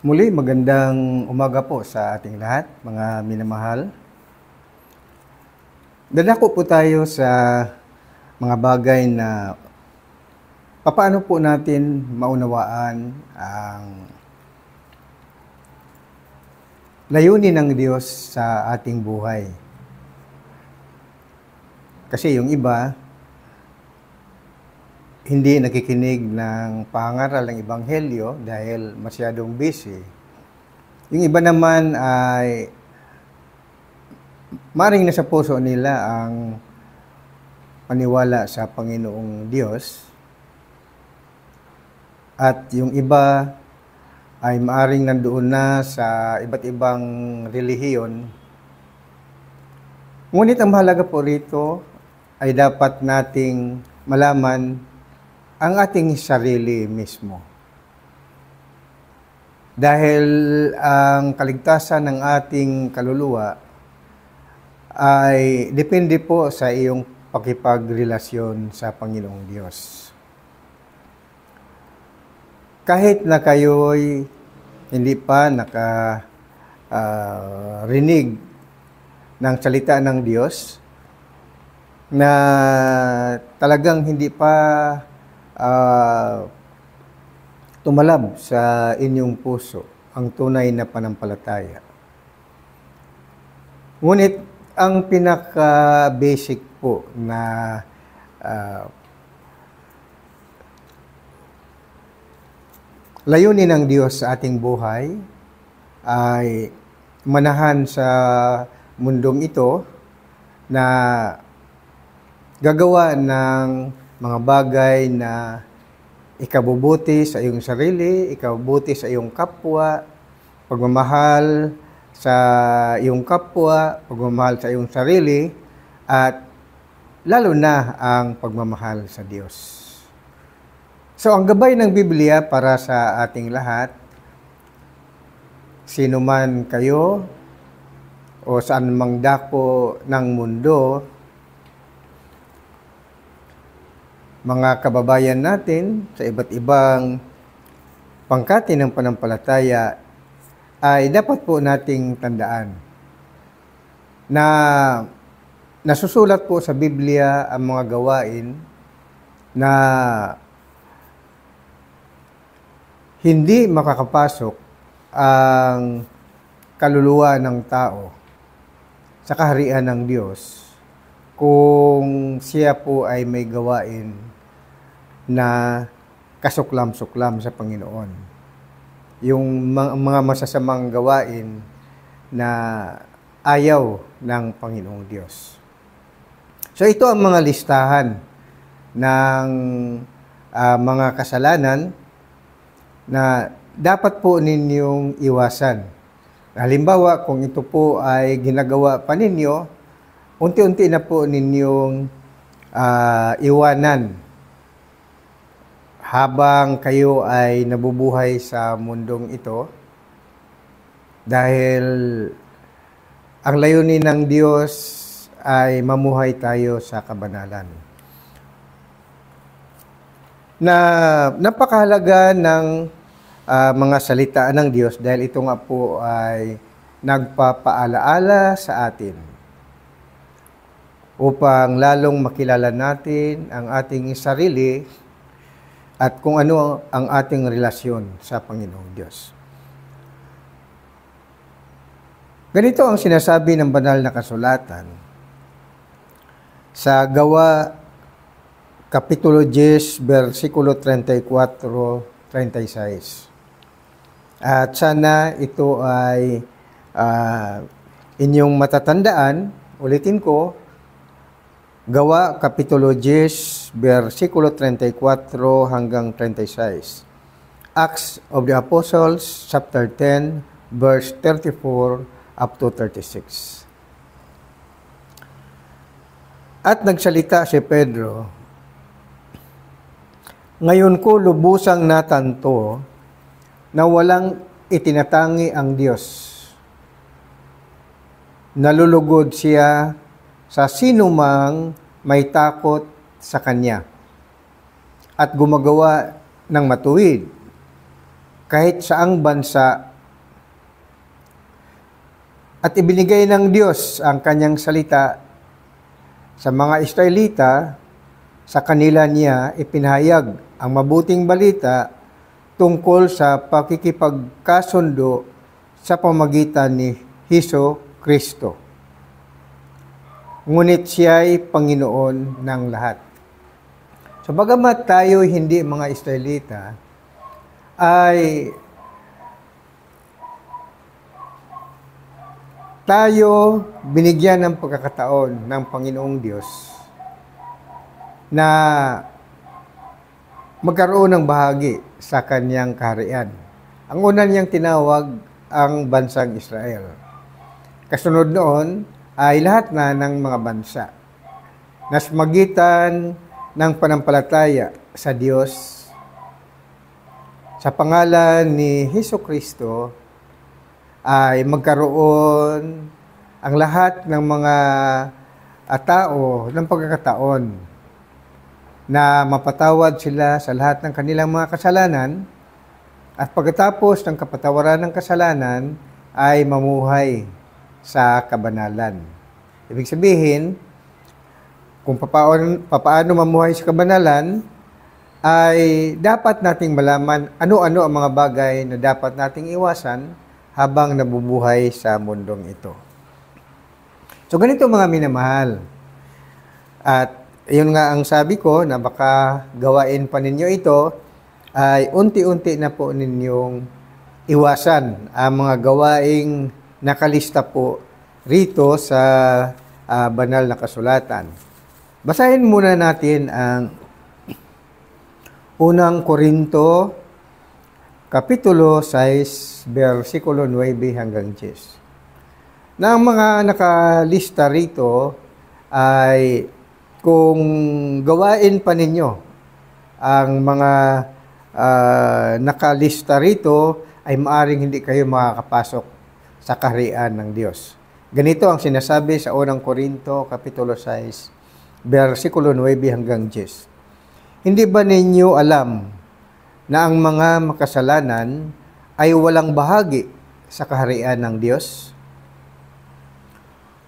Muli, magandang umaga po sa ating lahat, mga minamahal. Dadako po tayo sa mga bagay na papaano po natin maunawaan ang layunin ng Diyos sa ating buhay. Kasi yung iba, hindi nakikinig ng pangaral ng Ebanghelyo dahil masyadong busy. Yung iba naman ay maring nasa puso nila ang paniwala sa Panginoong Diyos. At yung iba ay maaring nandoon na sa iba't ibang relihiyon. Ngunit ang mahalaga po rito ay dapat nating malaman ang ating sarili mismo. Dahil ang kaligtasan ng ating kaluluwa ay depende po sa iyong pakipagrelasyon sa Panginoong Diyos. Kahit na kayo'y hindi pa nakarinig ng salita ng Diyos, na talagang hindi pa tumalab sa inyong puso ang tunay na panampalataya. Ngunit ang pinaka-basic po na layunin ng Diyos sa ating buhay ay manahan sa mundong ito na gagawa ng mga bagay na ikabubuti sa iyong sarili, ikabubuti sa iyong kapwa, pagmamahal sa iyong kapwa, pagmamahal sa iyong sarili, at lalo na ang pagmamahal sa Diyos. So, ang gabay ng Biblia para sa ating lahat, sino man kayo o saan mang dako ng mundo, mga kababayan natin sa iba't ibang pangkati ng panampalataya, ay dapat po nating tandaan na nasusulat po sa Biblia ang mga gawain na hindi makakapasok ang kaluluwa ng tao sa kaharian ng Diyos kung siya po ay may gawain na kasuklam-suklam sa Panginoon. Yung mga masasamang gawain na ayaw ng Panginoong Diyos. So ito ang mga listahan ng mga kasalanan na dapat po ninyong iwasan. Halimbawa, kung ito po ay ginagawa pa ninyo, unti-unti na po ninyong iwanan habang kayo ay nabubuhay sa mundong ito, dahil ang layunin ng Diyos ay mamuhay tayo sa kabanalan. Na napakahalaga ng mga salita ng Diyos dahil ito nga po ay nagpapaalaala sa atin upang lalong makilala natin ang ating sarili at kung ano ang ating relasyon sa Panginoong Diyos. Ganito ang sinasabi ng banal na kasulatan sa Gawa Kapitulo 10, versikulo 34-36. At sana ito ay inyong matatandaan. Ulitin ko, Gawa Kapitulo 10, versikulo 34 hanggang 36. Acts of the Apostles, chapter 10, verse 34 up to 36. At nagsalita si Pedro, "Ngayon ko lubusang natanto na walang itinatangi ang Diyos. Nalulugod siya sa sinumang may takot sa Kanya at gumagawa ng matuwid kahit saang bansa At ibinigay ng Diyos ang kanyang salita sa mga Israelita, sa kanila niya ipinahayag ang mabuting balita tungkol sa pakikipagkasundo sa pamagitan ni Hesus Kristo. Ngunit siya'y Panginoon ng lahat. So bagamat tayo hindi mga Israelita, ay tayo binigyan ng pagkakataon ng Panginoong Diyos na magkaroon ng bahagi sa kanyang kaharian. Ang una niyang tinawag ang bansang Israel. Kasunod noon ay lahat na ng mga bansa na sa magitan ng panampalataya sa Diyos sa pangalan ni Hesus Kristo ay magkaroon ang lahat ng mga tao ng pagkakataon na mapatawad sila sa lahat ng kanilang mga kasalanan at pagkatapos ng kapatawaran ng kasalanan ay mamuhay sa kabanalan. Ibig sabihin, kung papaano mamuhay sa kabanalan, ay dapat nating malaman ano-ano ang mga bagay na dapat nating iwasan habang nabubuhay sa mundong ito. So ganito mga minamahal. At yun nga ang sabi ko na baka gawain pa ninyo ito ay unti-unti na po ninyong iwasan ang mga gawaing nakalista po rito sa banal na kasulatan. Basahin muna natin ang unang Korinto Kapitulo 6, versikulo 9 hanggang 10. Na ang mga nakalista rito ay kung gawain pa ninyo ang mga nakalista rito ay maaring hindi kayo makakapasok sa kaharian ng Diyos. Ganito ang sinasabi sa unang Korinto Kapitulo 6, versikulo 9 hanggang 10. Hindi ba ninyo alam na ang mga makasalanan ay walang bahagi sa kaharian ng Diyos?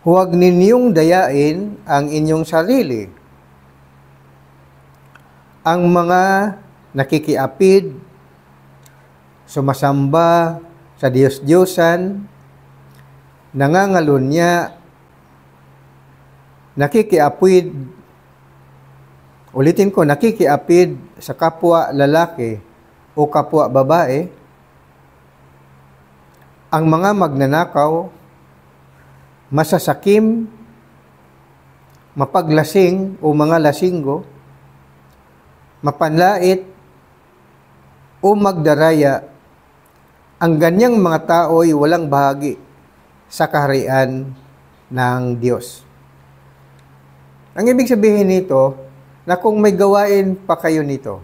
Huwag ninyong dayain ang inyong sarili. Ang mga nakikiapid, sumasamba sa Diyos-Diyosan, nangangalunya, nakikiapid, ulitin ko, nakikiapid sa kapwa lalaki o kapwa babae, ang mga magnanakaw, masasakim, mapaglasing o mga lasinggo, mapanlait o magdaraya, ang ganyang mga tao ay walang bahagi sa kaharian ng Diyos. Ang ibig sabihin nito, na kung may gawain pa kayo nito,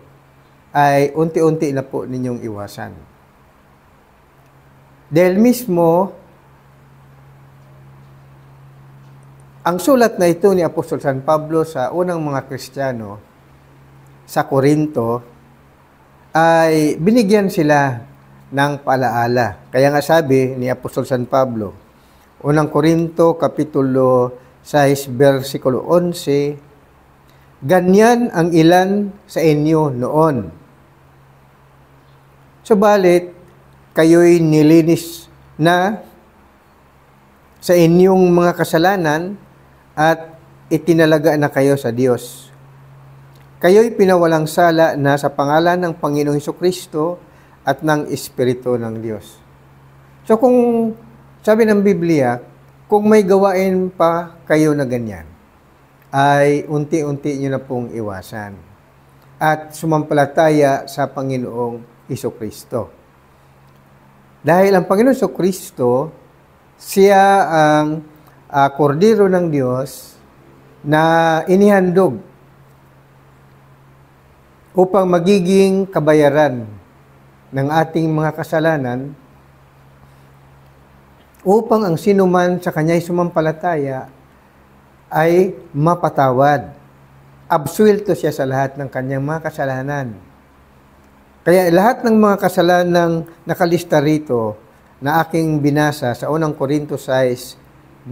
ay unti-unti na po ninyong iwasan. Dahil mismo, ang sulat na ito ni Apostol San Pablo sa unang mga Kristiyano sa Korinto ay binigyan sila ng paalaala. Kaya nga sabi ni Apostol San Pablo, unang Korinto, Kapitulo 6, versikulo 11, ganyan ang ilan sa inyo noon. Subalit, kayo'y nilinis na sa inyong mga kasalanan at itinalaga na kayo sa Diyos. Kayo'y pinawalang sala na sa pangalan ng Panginoong Hesukristo at ng Espiritu ng Diyos. So kung sabi ng Biblia, kung may gawain pa kayo na ganyan, ay unti-unti nyo na pong iwasan at sumampalataya sa Panginoong Hesukristo. Dahil ang Panginoong Hesukristo, siya ang kordero ng Diyos na inihandog upang magiging kabayaran ng ating mga kasalanan upang ang sinuman sa Kanya'y sumampalataya ay mapatawad. Absuelto siya sa lahat ng kanyang mga kasalanan. Kaya lahat ng mga kasalanang nakalista rito na aking binasa sa unang Korinto 6:9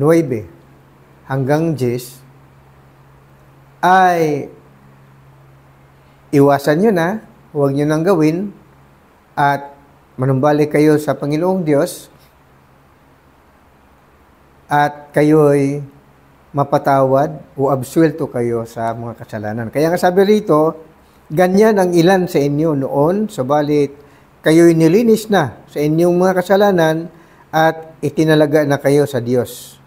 hanggang 10 ay iwasan nyo na, huwag nyo nang gawin, at manumbalik kayo sa Panginoong Diyos at kayo'y mapatawad o absuelto kayo sa mga kasalanan. Kaya nga sabi rito, ganyan ang ilan sa inyo noon, subalit kayo'y nilinis na sa inyong mga kasalanan at itinalaga na kayo sa Diyos.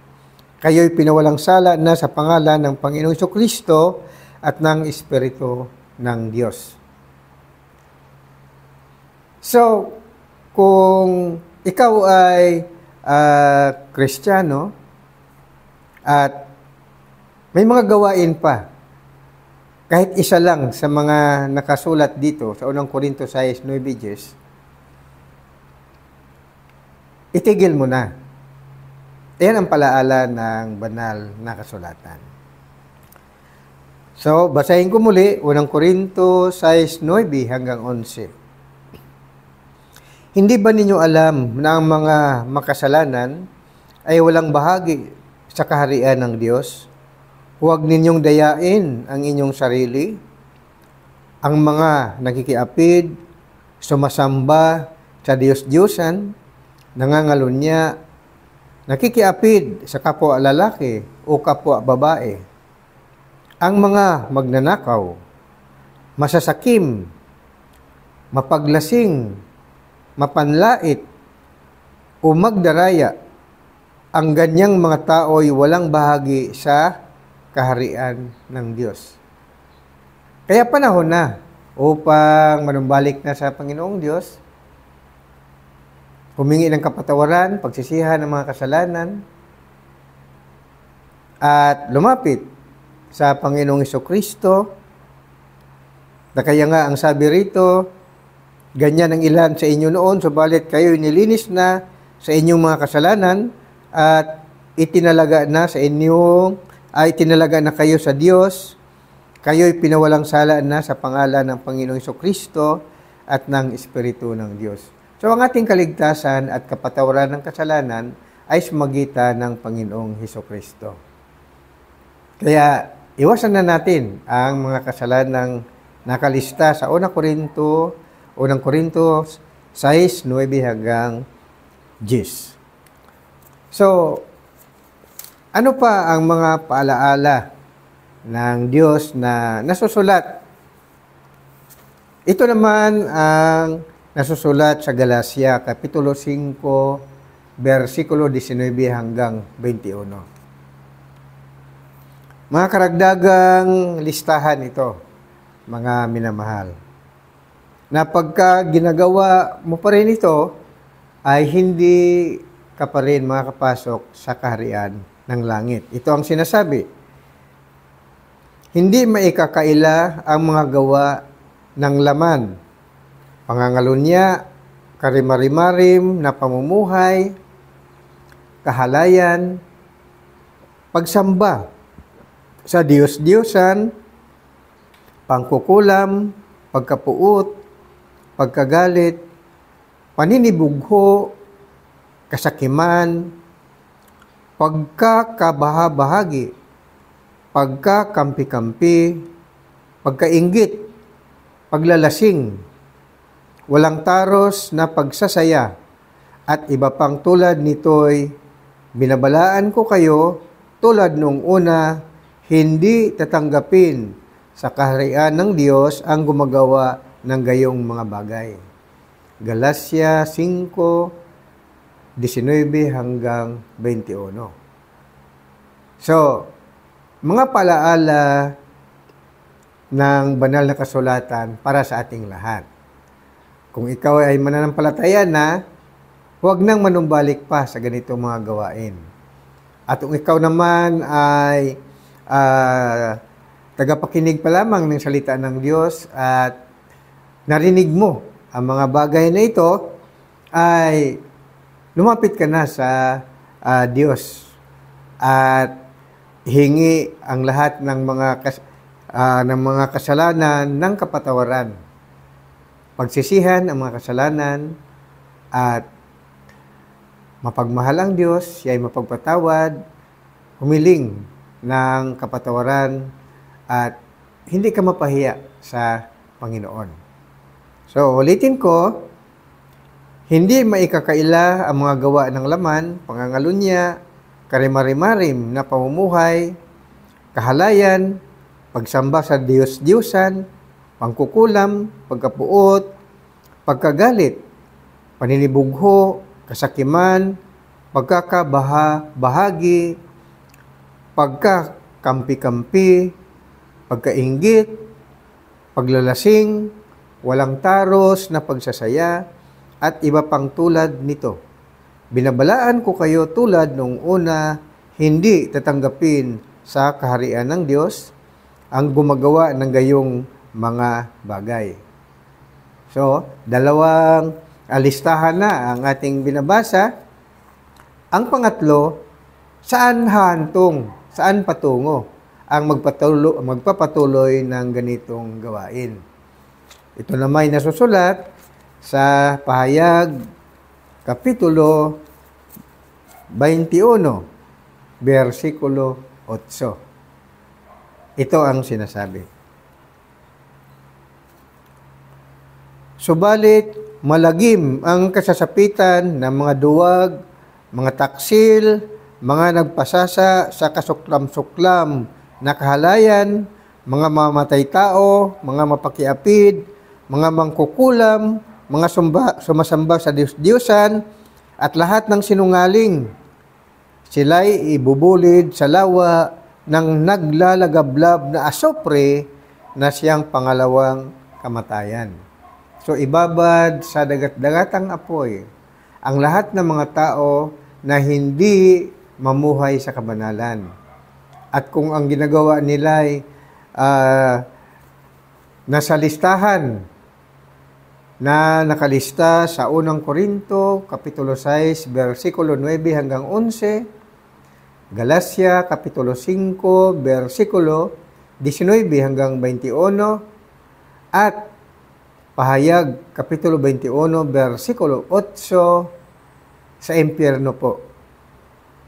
Kayo'y pinawalang sala na sa pangalan ng Panginoong Jesucristo at ng Espiritu ng Diyos. So, kung ikaw ay Kristiyano at may mga gawain pa, kahit isa lang sa mga nakasulat dito sa unang Korinto 6:9, itigil mo na. Yan ang palaala ng banal na kasulatan. So, basahin ko muli, unang Korinto 6:9 hanggang 11. Hindi ba ninyo alam na ang mga makasalanan ay walang bahagi sa kaharian ng Diyos? Huwag ninyong dayain ang inyong sarili. Ang mga nakikiapid, sumasamba sa Diyos-Diyosan, nangangalunya, nakikiapid sa kapwa lalaki o kapwa babae. Ang mga magnanakaw, masasakim, mapaglasing, mapanlait, o magdaraya, ang ganyang mga tao'y walang bahagi sa kaharian ng Diyos. Kaya panahon na upang manumbalik na sa Panginoong Diyos, humingi ng kapatawaran, pagsisihan ng mga kasalanan, at lumapit sa Panginoong Jesucristo. Na kaya nga ang sabi rito, ganyan ang ilan sa inyo noon, subalit kayo'y nilinis na sa inyong mga kasalanan at itinalaga na kayo sa Diyos. Kayo'y pinawalang sala na sa pangalan ng Panginoong Jesucristo at ng Espiritu ng Diyos. So, ang ating kaligtasan at kapatawaran ng kasalanan ay sumagitan ng Panginoong Jesucristo. Kaya, iwasan na natin ang mga kasalanang nakalista sa unang Korinto 6:9 hanggang 10. So, ano pa ang mga paalaala ng Diyos na nasusulat? Ito naman ang nasusulat sa Galacia, Kapitulo 5, versikulo 19 hanggang 21. Mga karagdagang listahan ito, mga minamahal, na pagka ginagawa mo pa rin ito, ay hindi ka pa rin makakapasok sa kaharian ng langit. Ito ang sinasabi. Hindi maikakaila ang mga gawa ng laman, pangangalunya, karimarimarim na pamumuhay, kahalayan, pagsamba sa Diyos-Diyosan, pangkukulam, pagkapuot, pagkagalit, paninibugho, kasakiman, pagkakabahabahagi, pagkakampi-kampi, pagkainggit, paglalasing, walang taros na pagsasaya, at iba pang tulad nito'y binabalaan ko kayo tulad nung una, hindi tatanggapin sa kaharian ng Diyos ang gumagawa ng gayong mga bagay. Galacia 5:19 hanggang 21. So, mga palaala ng banal na kasulatan para sa ating lahat. Kung ikaw ay mananampalataya na, huwag nang manumbalik pa sa ganitong mga gawain. At kung ikaw naman ay tagapakinig pa lamang ng salita ng Diyos at narinig mo ang mga bagay na ito, ay lumapit ka na sa Diyos at hingi ang lahat ng mga kasalanan ng kapatawaran. Pagsisihan ang mga kasalanan at Mapagmahal ang Diyos, siya ay mapagpatawad, humiling ng kapatawaran, at hindi ka mapahiya sa Panginoon. So, ulitin ko, hindi maikakaila ang mga gawa ng laman, pangangalunya, karimari-marim na pamumuhay, kahalayan, pagsamba sa Diyos-Diyosan, pangkukulam, pagkapuot, pagkagalit, paninibugho, kasakiman, pagkakabaha-bahagi, pagkakampi-kampi, pagkainggit, paglalasing, walang taros na pagsasaya, at iba pang tulad nito. Binabalaan ko kayo tulad nung una, hindi tatanggapin sa kaharian ng Diyos ang gumagawa ng gayong mga bagay. So, dalawang listahan na ang ating binabasa. Ang pangatlo, saan hahantong, saan patungo ang magpapatuloy ng ganitong gawain? Ito naman ay nasusulat sa Pahayag, Kapitulo 21, versikulo 8. Ito ang sinasabi. Subalit, malagim ang kasasapitan ng mga duwag, mga taksil, mga nagpasasa sa kasuklam-suklam na kahalayan, mga mamatay tao, mga mapakiapid, mga mangkukulam, mga sumasamba sa Diyos-Diyosan, at lahat ng sinungaling. Sila'y ibubulid sa lawa ng naglalagablab na asopre na siyang pangalawang kamatayan. So, ibabad sa dagat-dagatang apoy ang lahat ng mga tao na hindi mamuhay sa kabanalan. At kung ang ginagawa nila ay nasa listahan na nakalista sa unang Korinto, Kapitulo 6, versikulo 9 hanggang 11, Galacia, Kapitulo 5, versikulo 19 hanggang 21, at Pahayag, Kapitulo 21, versikulo 8, sa impyerno po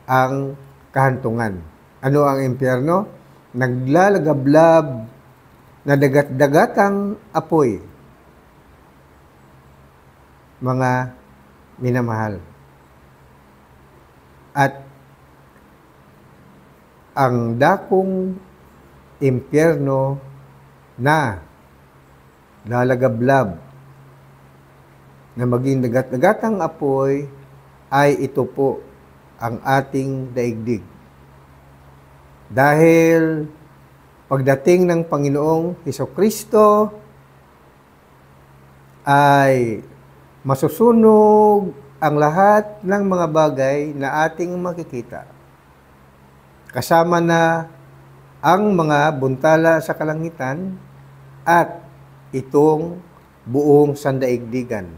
ang kahantungan. Ano ang impyerno? Naglalagablab na dagat-dagatang apoy. Mga minamahal. At ang dakong impyerno na lalagablab na maging dagat-dagatang apoy ay ito po ang ating daigdig. Dahil pagdating ng Panginoong Hesukristo ay masusunog ang lahat ng mga bagay na ating makikita. Kasama na ang mga buntala sa kalangitan at itong buong sandaigdigan.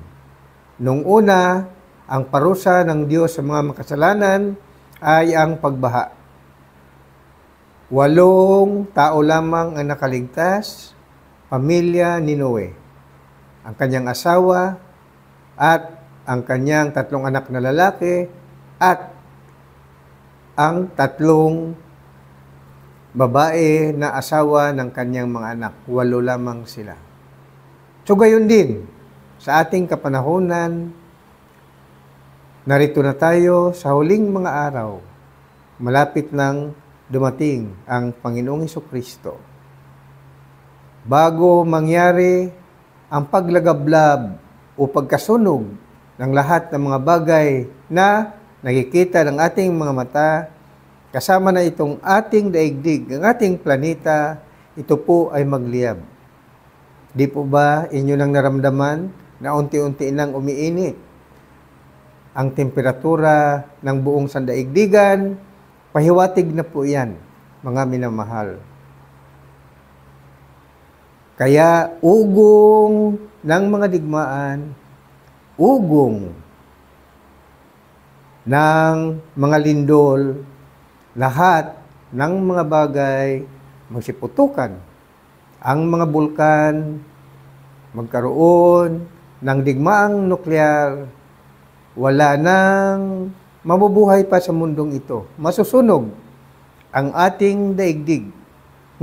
Nung una, ang parusa ng Diyos sa mga makasalanan ay ang pagbaha. 8 tao lamang ang nakaligtas, pamilya ni Noe, ang kanyang asawa at ang kanyang 3 anak na lalaki at ang 3 babae na asawa ng kanyang mga anak. 8 lamang sila. So gayon din, sa ating kapanahunan, narito na tayo sa huling mga araw. Malapit nang dumating ang Panginoong Hesukristo. Bago mangyari ang paglagablab o pagkasunog ng lahat ng mga bagay na nakikita ng ating mga mata, kasama na itong ating daigdig, ang ating planeta, ito po ay magliyab. Di po ba inyo nang naramdaman na unti-unti nang umiinit ang temperatura ng buong sandaigdigan? Pahiwatig na po yan, mga minamahal. Kaya ugong ng mga digmaan, ugong ng mga lindol, lahat ng mga bagay magsiputukan. Ang mga bulkan magkaroon ng digmaang nuklear, wala nang mabubuhay pa sa mundong ito. Masusunog ang ating daigdig.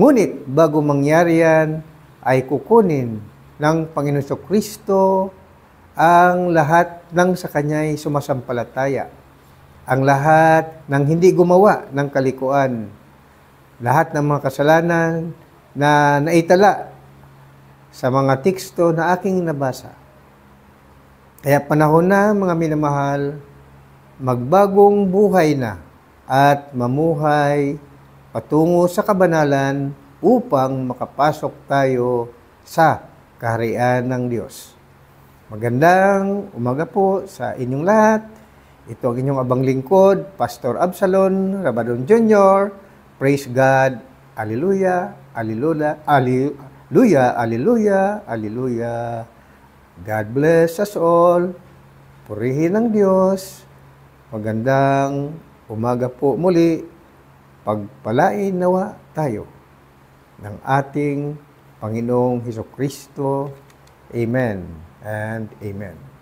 Ngunit bago mangyari yan, ay kukunin ng Panginoon Kristo ang lahat ng sa Kanya'y sumasampalataya. Ang lahat ng hindi gumawa ng kalikuan. Lahat ng mga kasalanan na naitala sa mga teksto na aking nabasa. Kaya panahon na, mga minamahal, magbagong buhay na at mamuhay patungo sa kabanalan upang makapasok tayo sa kaharian ng Diyos. Magandang umaga po sa inyong lahat. Ito ang inyong abang lingkod, Pastor Absalon Rabadon Jr. Praise God. Alleluia, alleluia, alleluia, alleluia, alleluia. God bless us all. Purihin ng Diyos. Magandang umaga po muli. Pagpalain nawa tayo ng ating Panginoong Hesukristo. Amen and amen.